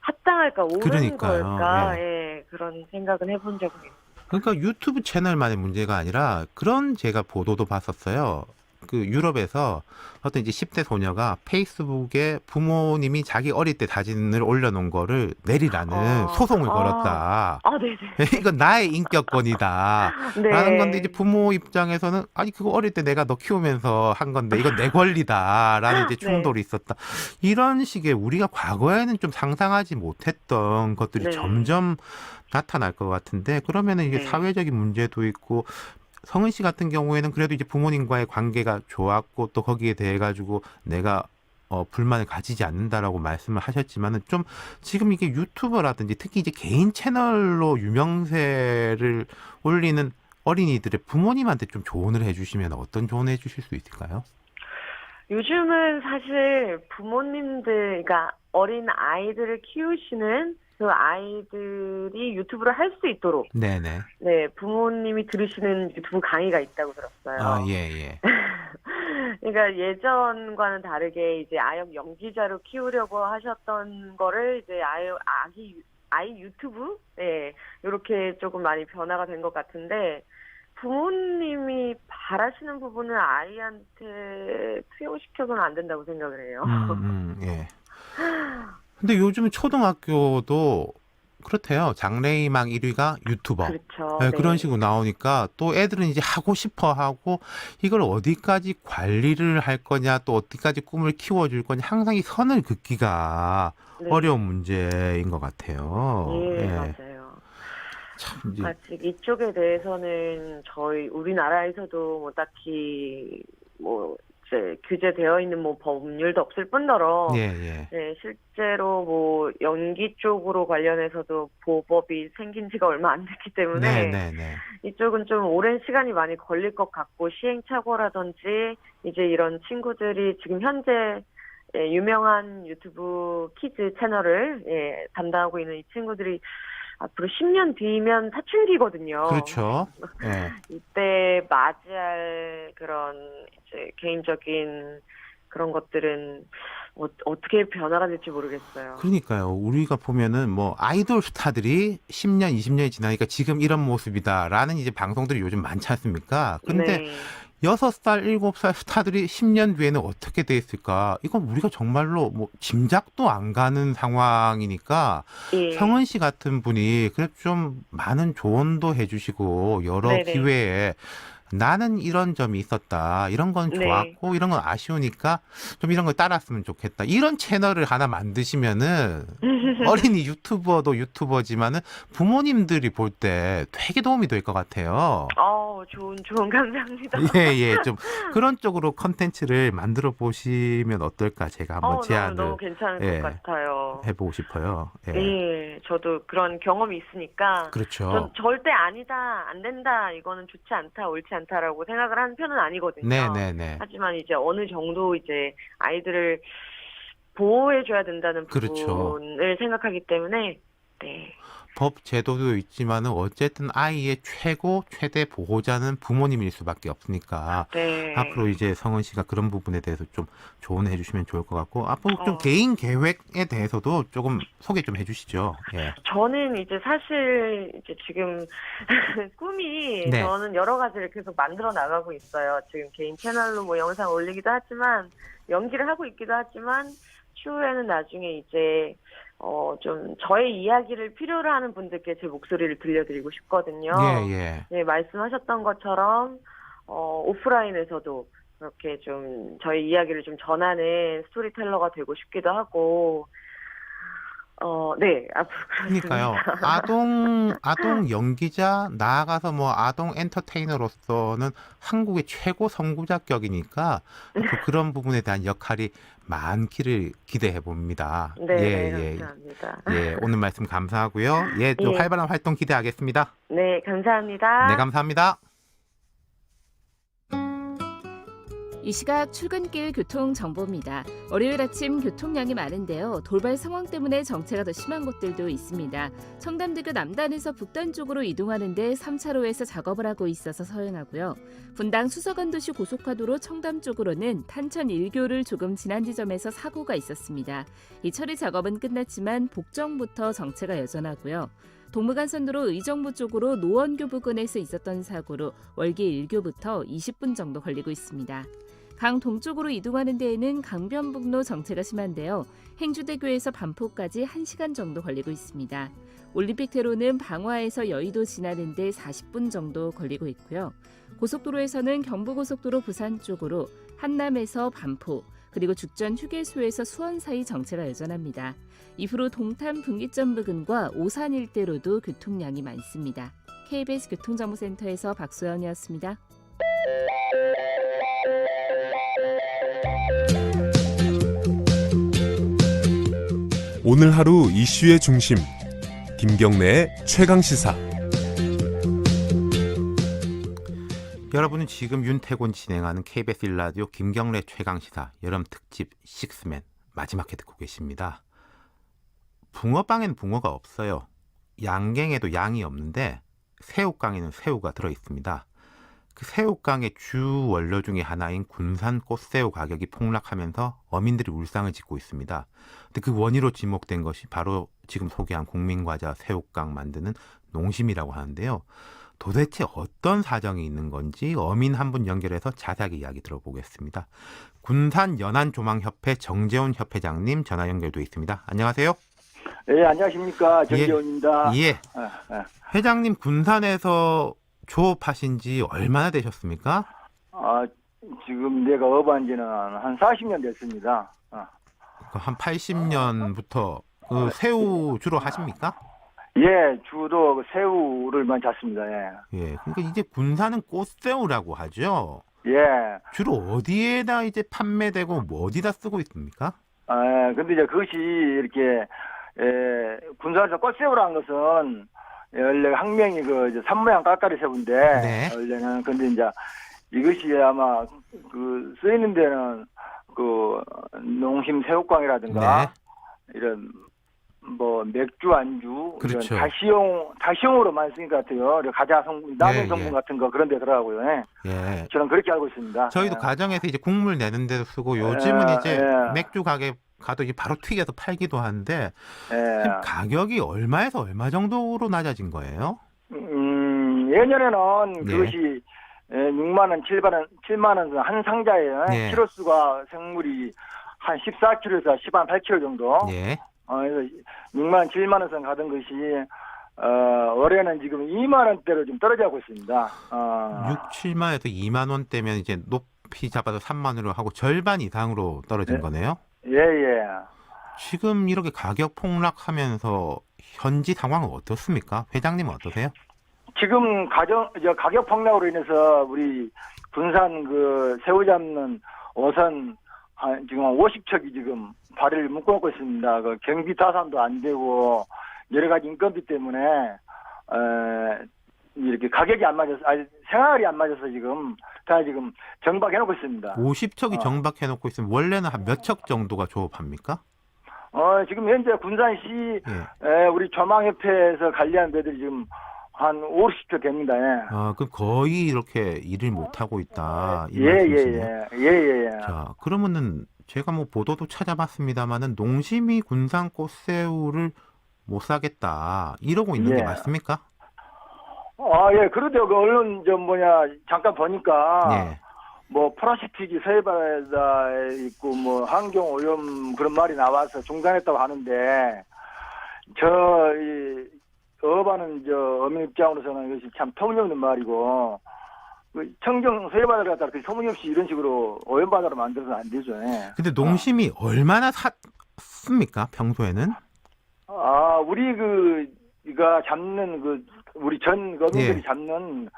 합당할까, 옳은 그러니까요. 걸까, 예, 그런 생각은 해본 적은 있어요. 그러니까 유튜브 채널만의 문제가 아니라, 그런 제가 보도도 봤었어요. 그 유럽에서 어떤 이제 10대 소녀가 페이스북에 부모님이 자기 어릴 때 사진을 올려놓은 거를 내리라는 소송을 걸었다. 네네. 이건 나의 인격권이다. 네. 라는 건데 이제 부모 입장에서는 아니 그거 어릴 때 내가 너 키우면서 한 건데 이건 내 권리다라는 이제 충돌이 있었다. 이런 식의 우리가 과거에는 좀 상상하지 못했던 것들이 네. 점점 나타날 것 같은데 그러면은 이게 네. 사회적인 문제도 있고 성은 씨 같은 경우에는 그래도 이제 부모님과의 관계가 좋았고 또 거기에 대해 가지고 내가 불만을 가지지 않는다라고 말씀을 하셨지만은 좀 지금 이게 유튜버라든지 특히 이제 개인 채널로 유명세를 올리는 어린이들의 부모님한테 좀 조언을 해주시면 어떤 조언을 해주실 수 있을까요? 요즘은 사실 부모님들, 그러니까 어린 아이들을 키우시는 그 아이들이 유튜브를 할 수 있도록 네네. 네, 부모님이 들으시는 유튜브 강의가 있다고 들었어요. 아, 예. 그러니까 예전과는 다르게 이제 아역 연기자로 키우려고 하셨던 거를 이제 아이 유튜브? 네, 이렇게 조금 많이 변화가 된 것 같은데 부모님이 바라시는 부분을 아이한테 투영시켜서는 안 된다고 생각을 해요. 예. 근데 요즘 초등학교도 그렇대요. 장래희망 1위가 유튜버. 그렇죠. 네, 네. 그런 식으로 나오니까 또 애들은 이제 하고 싶어 하고 이걸 어디까지 관리를 할 거냐 또 어디까지 꿈을 키워줄 거냐 항상 이 선을 긋기가 네. 어려운 문제인 것 같아요. 예, 예. 맞아요. 참 이제 아직 이쪽에 대해서는 우리나라에서도 뭐 딱히 뭐 이제 규제되어 있는 뭐 법률도 없을 뿐더러 예. 네, 실제로 뭐 연기 쪽으로 관련해서도 보호법이 생긴 지가 얼마 안 됐기 때문에 네. 이쪽은 좀 오랜 시간이 많이 걸릴 것 같고 시행착오라든지 이제 이런 친구들이 지금 현재 유명한 유튜브 키즈 채널을 담당하고 있는 이 친구들이 앞으로 10년 뒤면 사춘기거든요. 그렇죠. 예. 이때 맞이할 그런 이제 개인적인 그런 것들은 어떻게 변화가 될지 모르겠어요. 그러니까요. 우리가 보면은 뭐 아이돌 스타들이 10년, 20년이 지나니까 지금 이런 모습이다라는 이제 방송들이 요즘 많지 않습니까? 근데 네. 6살, 7살 스타들이 10년 뒤에는 어떻게 돼 있을까? 이건 우리가 정말로 뭐 짐작도 안 가는 상황이니까 예. 성은 씨 같은 분이 그래도 좀 많은 조언도 해주시고 여러 네네. 기회에 나는 이런 점이 있었다. 이런 건 네. 좋았고 이런 건 아쉬우니까 좀 이런 걸 따랐으면 좋겠다. 이런 채널을 하나 만드시면은 어린이 유튜버도 유튜버지만은 부모님들이 볼 때 되게 도움이 될 것 같아요. 좋은 감사합니다. 예. 좀 그런 쪽으로 컨텐츠를 만들어 보시면 어떨까 제가 한번 제안을 너무 괜찮을 것 같아요. 해보고 싶어요. 예. 네, 저도 그런 경험이 있으니까 그렇죠. 전 절대 아니다, 안 된다, 이거는 좋지 않다, 옳지 않다라고 생각을 하는 편은 아니거든요. 네네네. 하지만 이제 어느 정도 이제 아이들을 보호해줘야 된다는 그렇죠. 부분을 생각하기 때문에 네. 법 제도도 있지만은 어쨌든 아이의 최대 보호자는 부모님일 수밖에 없으니까 네. 앞으로 이제 성은 씨가 그런 부분에 대해서 좀 조언해 주시면 좋을 것 같고 앞으로 좀 어. 개인 계획에 대해서도 조금 소개 좀 해주시죠. 예. 저는 이제 사실 이제 지금 꿈이 네. 저는 여러 가지를 계속 만들어 나가고 있어요. 지금 개인 채널로 뭐 영상 올리기도 하지만 연기를 하고 있기도 하지만 추후에는 나중에 이제 좀 저의 이야기를 필요로 하는 분들께 제 목소리를 들려드리고 싶거든요. 예. 네, 말씀하셨던 것처럼 오프라인에서도 그렇게 좀 저의 이야기를 좀 전하는 스토리텔러가 되고 싶기도 하고 네, 앞으로 그러니까요. 그렇습니다. 아동 연기자 나아가서 뭐 아동 엔터테이너로서는 한국의 최고 선구자격이니까 앞으로 그런 부분에 대한 역할이 많기를 기대해 봅니다. 네, 감사합니다. 예, 오늘 말씀 감사하고요. 예, 또 예. 활발한 활동 기대하겠습니다. 네, 감사합니다. 네, 감사합니다. 이 시각 출근길 교통 정보입니다. 월요일 아침 교통량이 많은데요. 돌발 상황 때문에 정체가 더 심한 곳들도 있습니다. 청담대교 남단에서 북단 쪽으로 이동하는데 3차로에서 작업을 하고 있어서 서행하고요. 분당 수서간도시 고속화도로 청담 쪽으로는 탄천 1교를 조금 지난 지점에서 사고가 있었습니다. 이 처리 작업은 끝났지만 복정부터 정체가 여전하고요. 동부간선도로 의정부 쪽으로 노원교 부근에서 있었던 사고로 월기 1교부터 20분 정도 걸리고 있습니다. 강 동쪽으로 이동하는 데에는 강변북로 정체가 심한데요. 행주대교에서 반포까지 1시간 정도 걸리고 있습니다. 올림픽대로는 방화에서 여의도 지나는 데 40분 정도 걸리고 있고요. 고속도로에서는 경부고속도로 부산 쪽으로 한남에서 반포, 그리고 죽전 휴게소에서 수원 사이 정체가 여전합니다. 이후로 동탄 분기점 부근과 오산 일대로도 교통량이 많습니다. KBS 교통정보센터에서 박소연이었습니다. 오늘 하루 이슈의 중심 김경래의 최강시사. 여러분은 지금 윤태곤 진행하는 KBS 1라디오 김경래 최강시사 여름 특집 식스맨 마지막에 듣고 계십니다. 붕어빵엔 붕어가 없어요. 양갱에도 양이 없는데 새우깡에는 새우가 들어있습니다. 그 새우깡의 주 원료 중에 하나인 군산 꽃새우 가격이 폭락하면서 어민들이 울상을 짓고 있습니다. 근데 그 원인으로 지목된 것이 바로 지금 소개한 국민과자 새우깡 만드는 농심이라고 하는데요. 도대체 어떤 사정이 있는 건지 어민 한 분 연결해서 자세하게 이야기 들어보겠습니다. 군산 연안조망협회 정재훈 협회장님 전화 연결돼 있습니다. 안녕하세요. 네, 안녕하십니까. 정재훈입니다. 예. 회장님 군산에서 조업하신 지 얼마나 되셨습니까? 지금 내가 업한 지는 한 40년 됐습니다. 한 80년부터 그 새우 주로 하십니까? 예, 주로 그 새우를만 잡습니다. 예. 예. 그러니까 이제 군산은 꽃새우라고 하죠. 예. 주로 어디에다 이제 판매되고 뭐 어디다 쓰고 있습니까? 근데 이제 그것이 이렇게 군산에서 꽃새우라는 것은 원래 학명이 그 이제 산모양 깔깔이 새우인데 네. 원래는 근데 이제 이것이 아마 그 쓰이는 데는 그 농심 새우깡이라든가 네. 이런 뭐 맥주 안주 그렇죠. 이런 다시용으로 많이 쓰는 것 같아요. 가자 성분, 남은 성분 같은 거 그런 데 들어가고요. 예. 저는 그렇게 알고 있습니다. 저희도 예. 가정에서 이제 국물 내는 데도 쓰고 요즘은 이제 예. 맥주 가게 가도 이제 바로 튀겨서 팔기도 하는데 예. 가격이 얼마에서 얼마 정도로 낮아진 거예요? 예년에는 예. 그것이 6만 원, 7만 원 한 상자에 예. 키로수가 생물이 한 14kg에서 18kg 정도. 예. 그래서 6만 원, 7만 원 선 가던 것이 올해는 지금 2만 원대로 좀 떨어지고 있습니다. 6, 7만에서 2만 원대면 이제 높이 잡아서 3만 원으로 하고 절반 이상으로 떨어진 예. 거네요. 예. 지금 이렇게 가격 폭락하면서 현지 상황은 어떻습니까? 회장님은 어떠세요? 지금 가격 폭락으로 인해서 우리 군산 그 새우 잡는 어선 지금 50척이 지금 발을 묶어놓고 있습니다. 그 경비 타산도 안 되고 여러 가지 인건비 때문에 이렇게 가격이 안 맞아서 생활이 안 맞아서 지금 다 지금 정박해놓고 있습니다. 50척이 정박해놓고 있으면 원래는 한 몇 척 정도가 조업합니까? 지금 현재 군산시 예. 우리 조망협회에서 관리하는 배들이 지금 한 50척 됩니다. 예. 그럼 거의 이렇게 일을 못 하고 있다. 이 말씀이시네요. 예. 자, 그러면은 제가 뭐 보도도 찾아봤습니다만은 농심이 군산 꽃새우를 못 사겠다 이러고 있는 게 맞습니까? 예. 그러대요. 그 언론 잠깐 보니까 예. 뭐 플라스틱이 서해바다에 있고 뭐 환경 오염 그런 말이 나와서 중단했다고 하는데 이 어업하는 어민 입장으로서는 이것이 참 터무니없는 말이고 그 청정 서해바다를 갖다가 그 터무니없이 이런 식으로 오염바다로 만들어서는 안 되죠. 예. 근데 농심이 얼마나 샀습니까? 평소에는? 우리가 잡는 우리 전 어민들이 잡는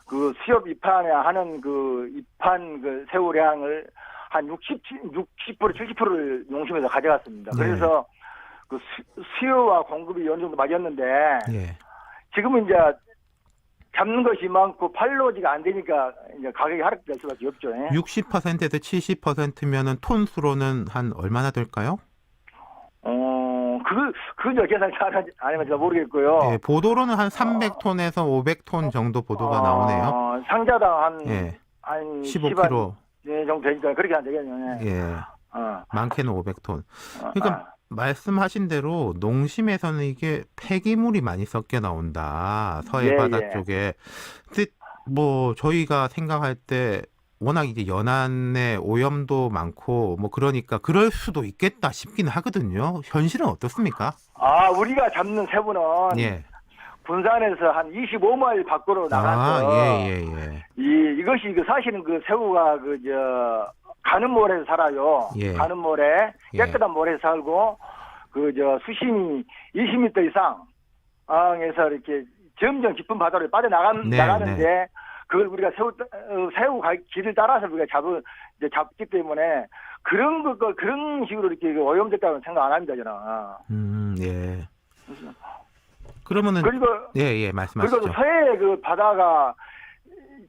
그 수협 입판에 하는 그 입판 그 새우량을 한 60% 70%를 농심에서 가져갔습니다. 네. 그래서 그 수요와 공급이 어느 정도 맞았는데 예. 지금은 이제 잡는 것이 많고 팔로지가 안 되니까 이제 가격이 하락될 수밖에 없죠. 예. 60%에서 70%면은 톤수로는 한 얼마나 될까요? 그저 계산 잘 안 해서 모르겠고요. 예, 보도로는 한 300톤에서 500톤 정도 보도가 나오네요. 상자당 예. 한 15kg. 네, 정도 되니까 그렇게 안 되겠네요. 예. 많게는 500톤. 그러니까 말씀하신 대로 농심에서는 이게 폐기물이 많이 섞여 나온다. 서해 바다 쪽에. 근데 뭐 저희가 생각할 때 워낙 이제 연안에 오염도 많고 뭐 그러니까 그럴 수도 있겠다 싶긴 하거든요. 현실은 어떻습니까? 우리가 잡는 새우는 예. 군산에서 한 25마일 밖으로 나가서 이것이 사실은 그 새우가 가는 모래에서 살아요. 예. 가는 모래, 깨끗한 모래에서 살고 수심이 20m 이상에서 이렇게 점점 깊은 바다로 나가는데 그걸 우리가 새우 길을 따라서 우리가 잡기 때문에 그런 식으로 이렇게 오염됐다고 생각 안 합니다, 저는. 예. 그러면은 그리고 예, 말씀하시죠. 그리고 서해 그 바다가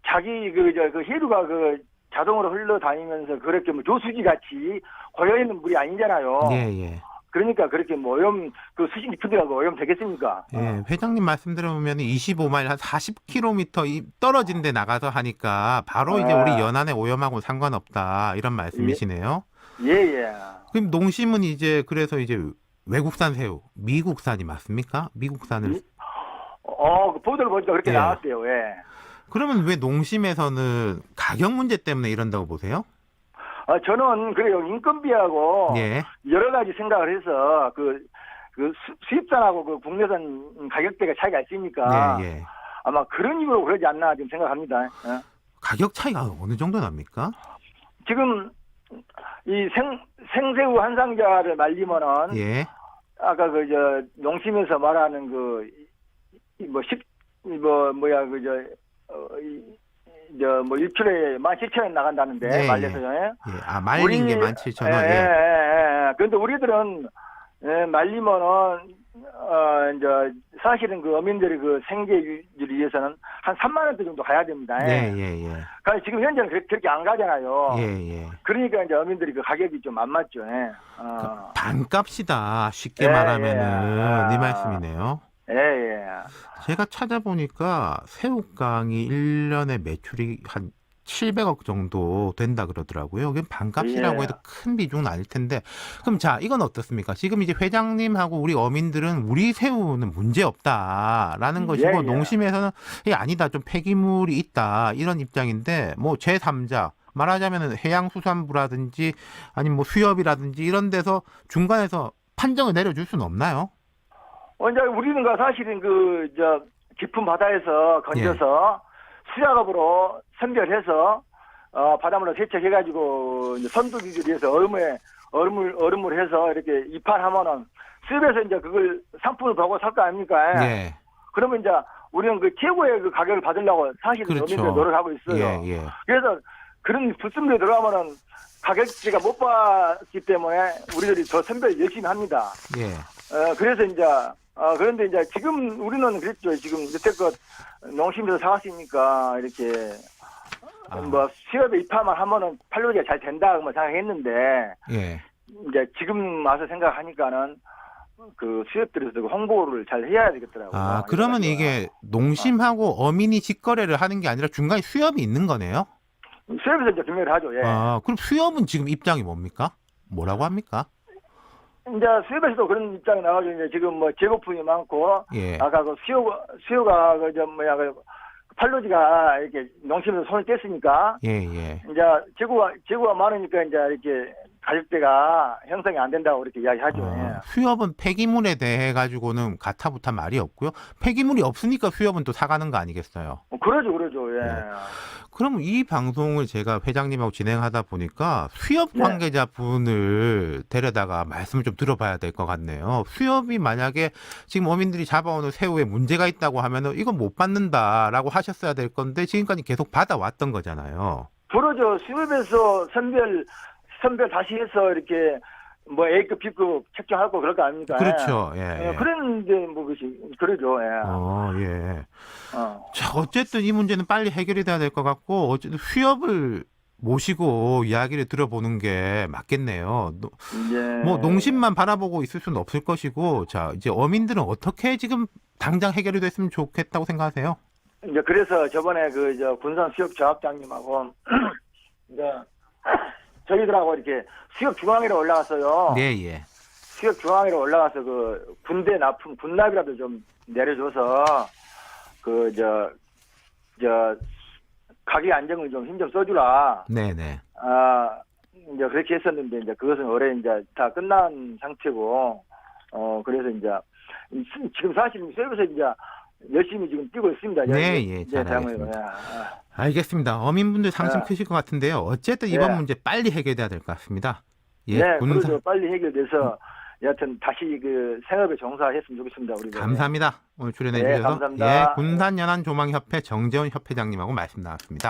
자기 해류가 자동으로 흘러다니면서 그렇게 뭐 조수지 같이 고여 있는 물이 아니잖아요. 예. 그러니까 그렇게 뭐 오염 수심 깊은 데가 오염 되겠습니까? 예, 회장님 말씀 들어보면 25마일 한 40km 떨어진 데 나가서 하니까 바로 이제 우리 연안의 오염하고 상관없다 이런 말씀이시네요. 예. 그럼 농심은 이제 그래서 이제 외국산 새우, 미국산이 맞습니까? 미국산을 그 보도를 보니까 그렇게 나왔대요. 예. 그러면 왜 농심에서는 가격 문제 때문에 이런다고 보세요? 저는 그래요. 인건비하고 여러 가지 생각을 해서 수입산하고 국내산 가격대가 차이가 있으니까 아마 그런 이유로 그러지 않나 지금 생각합니다. 가격 차이가 어느 정도 납니까? 지금 이 생새우 한 상자를 말리면은 아까 농심에서 말하는 뭐 1kg에 17,000원 나간다는데 말려서요. 말린 게 17,000원. 그런데 우리들은 말리면은 이제 사실은 어민들이 생계 유지를 위해서는 한 3만 원대 정도 가야 됩니다. 그러니까 지금 현재는 그렇게 안 가잖아요. 그러니까 이제 어민들이 가격이 좀 안 맞죠. 그러니까 반값이다. 쉽게 말하면은 이 말씀이네요. 제가 찾아보니까 새우깡이 1년에 매출이 한 700억 정도 된다 그러더라고요. 그게 반값이라고 해도 큰 비중은 아닐 텐데. 그럼 자, 이건 어떻습니까? 지금 이제 회장님하고 우리 어민들은 우리 새우는 문제 없다라는 것이고 농심에서는 이게 아니다. 좀 폐기물이 있다. 이런 입장인데 뭐 제3자 말하자면은 해양수산부라든지 아니면 뭐 수협이라든지 이런 데서 중간에서 판정을 내려줄 수는 없나요? 이제 우리는 사실은 깊은 바다에서 건져서 수작업으로 선별해서 바닷물로 세척해가지고 선두기를 위해서 얼음을 해서 이렇게 입판하면은 수입에서 이제 그걸 상품을 보고 살 거 아닙니까? 그러면 이제 우리는 최고의 가격을 받으려고 사실은 어민들 노력하고 있어요. 그래서 그런 부스물에 들어가면은 가격대가 못 받기 때문에 우리들이 더 선별 열심히 합니다. 그래서 이제 그런데 이제 지금 우리는 그랬죠. 지금 여태껏 농심에서 사왔으니까 이렇게 뭐 수협에 입하만 하면은 판로기가 잘 된다 뭐 생각했는데 이제 지금 와서 생각하니까는 수협들에서도 홍보를 잘 해야 되겠더라고요. 그러면 이게 농심하고 어민이 직거래를 하는 게 아니라 중간에 수협이 있는 거네요? 수협에서 이제 경매를 하죠. 그럼 수협은 지금 입장이 뭡니까? 뭐라고 합니까? 이제 수협에서도 그런 입장이 나와서 이제 지금 뭐 재고품이 많고 아까 수요가 팔로지가 이렇게 농심에서 손을 뗐으니까 이제 재고가 많으니까 이제 이렇게 가격대가 형성이 안 된다고 이렇게 이야기하죠. 수협은 폐기물에 대해 가지고는 가타부타 말이 없고요. 폐기물이 없으니까 수협은 또 사가는 거 아니겠어요? 그러죠. 그럼 이 방송을 제가 회장님하고 진행하다 보니까 수협 관계자분을 데려다가 말씀을 좀 들어봐야 될 것 같네요. 수협이 만약에 지금 어민들이 잡아오는 새우에 문제가 있다고 하면은 이건 못 받는다라고 하셨어야 될 건데 지금까지 계속 받아왔던 거잖아요. 그러죠. 수협에서 선별 다시 해서 이렇게 뭐 A급, B급 책정하고 그럴 거 아닙니까? 그렇죠. 그런데 뭐 그러죠. 자, 어쨌든 이 문제는 빨리 해결이 돼야 될 것 같고 어쨌든 수협을 모시고 이야기를 들어보는 게 맞겠네요. 뭐 농심만 바라보고 있을 수는 없을 것이고 자, 이제 어민들은 어떻게 지금 당장 해결이 됐으면 좋겠다고 생각하세요? 이제 그래서 저번에 군산 수협 조합장님하고 이제 저희들하고 이렇게 수협 중앙위로 올라갔어요. 수협 중앙위로 올라가서 군대 납품, 군납이라도 좀 내려줘서 가게 안정을 좀 힘 좀 써주라. 네네. 이제 그렇게 했었는데 이제 그것은 올해 이제 다 끝난 상태고 그래서 이제 지금 사실 서울에서 이제 열심히 지금 뛰고 있습니다. 네, 이제 예, 잘 장을. 알겠습니다. 알겠습니다. 어민분들 상심 네. 크실 것 같은데요. 어쨌든 이번 네. 문제 빨리 해결돼야 될 것 같습니다. 예, 네, 군산 그래서 빨리 해결돼서 여하튼 다시 그 생업에 종사했으면 좋겠습니다. 우리 감사합니다. 오늘 출연해 네, 주셔서 감사합니다. 군산 연안 조망협회 정재훈 협회장님하고 말씀 나눴습니다.